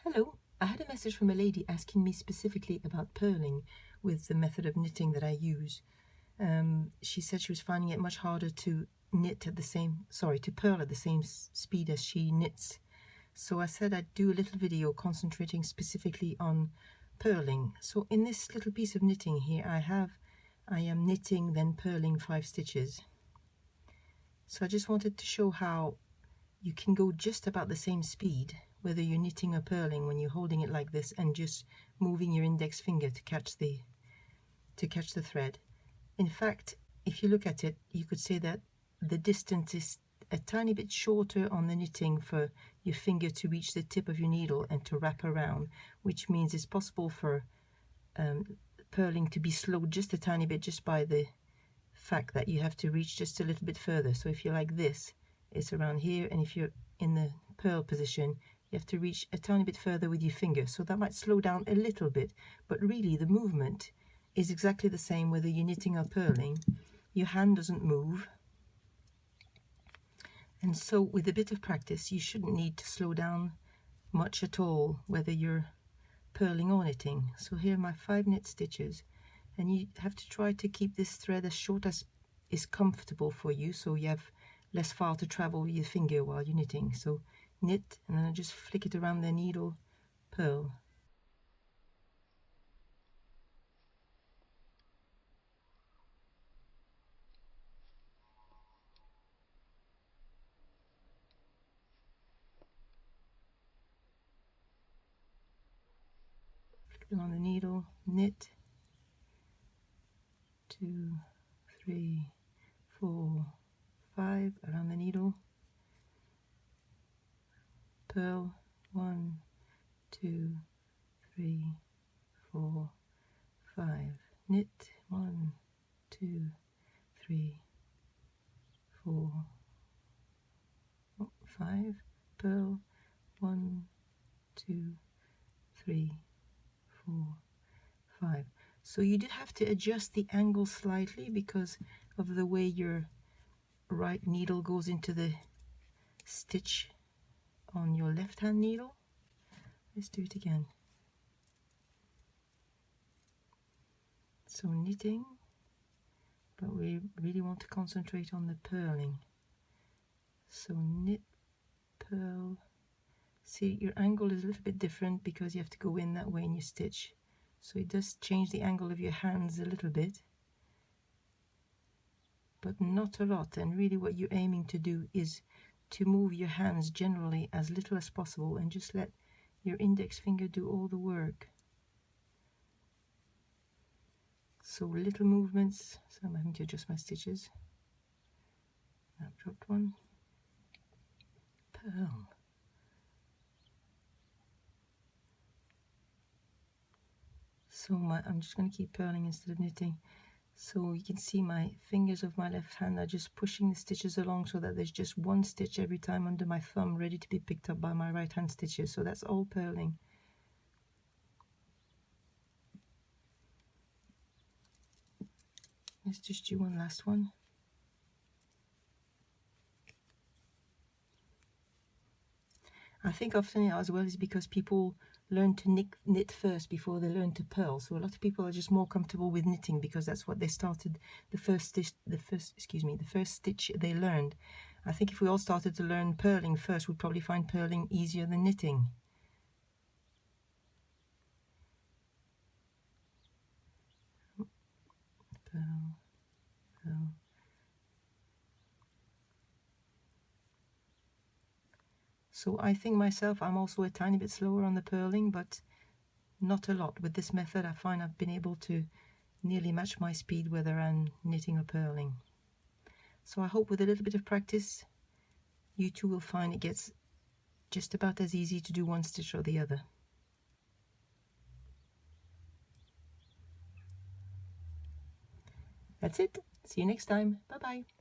Hello, I had a message from a lady asking me specifically about purling with the method of knitting that I use. She said she was finding it much harder to to purl at the same speed as she knits. So I said I'd do a little video concentrating specifically on purling. So in this little piece of knitting here I am knitting then purling 5 stitches. So I just wanted to show how you can go just about the same speed whether you're knitting or purling when you're holding it like this and just moving your index finger to catch the thread. In fact, if you look at it, you could say that the distance is a tiny bit shorter on the knitting for your finger to reach the tip of your needle and to wrap around, which means it's possible for purling to be slowed just a tiny bit just by the fact that you have to reach just a little bit further. So if you're like this, it's around here, and if you're in the purl position, you have to reach a tiny bit further with your finger. So that might slow down a little bit, but really the movement is exactly the same whether you're knitting or purling. Your hand doesn't move, and so with a bit of practice you shouldn't need to slow down much at all whether you're purling or knitting. So here are my 5 knit stitches, and you have to try to keep this thread as short as is comfortable for you, so you have less far to travel with your finger while you're knitting. So knit, and then I just flick it around the needle, purl. Flick it on the needle, knit, 2, 3, 4, 5 around the needle, purl, 1, 2, 3, 4, 5, knit, 1, 2, 3, 4, 5, purl, 1, 2, 3, 4, 5. So you did have to adjust the angle slightly because of the way your right needle goes into the stitch on your left hand needle. Let's do it again. So knitting, but we really want to concentrate on the purling. So knit, purl. See, your angle is a little bit different because you have to go in that way in your stitch. So it does change the angle of your hands a little bit, but not a lot. And really what you're aiming to do is to move your hands generally as little as possible and just let your index finger do all the work. So little movements. So I'm having to adjust my stitches. I've dropped one. Purl. So I'm just going to keep purling instead of knitting. So you can see my fingers of my left hand are just pushing the stitches along so that there's just one stitch every time under my thumb ready to be picked up by my right hand stitches. So that's all purling. Let's just do one last one. I think often as well is because people learn to knit first before they learn to purl. So a lot of people are just more comfortable with knitting because that's what they started, the first stitch they learned. I think if we all started to learn purling first, we'd probably find purling easier than knitting. Purl, purl. So I think myself I'm also a tiny bit slower on the purling, but not a lot. With this method I find I've been able to nearly match my speed whether I'm knitting or purling. So I hope with a little bit of practice you too will find it gets just about as easy to do one stitch or the other. That's it. See you next time. Bye bye.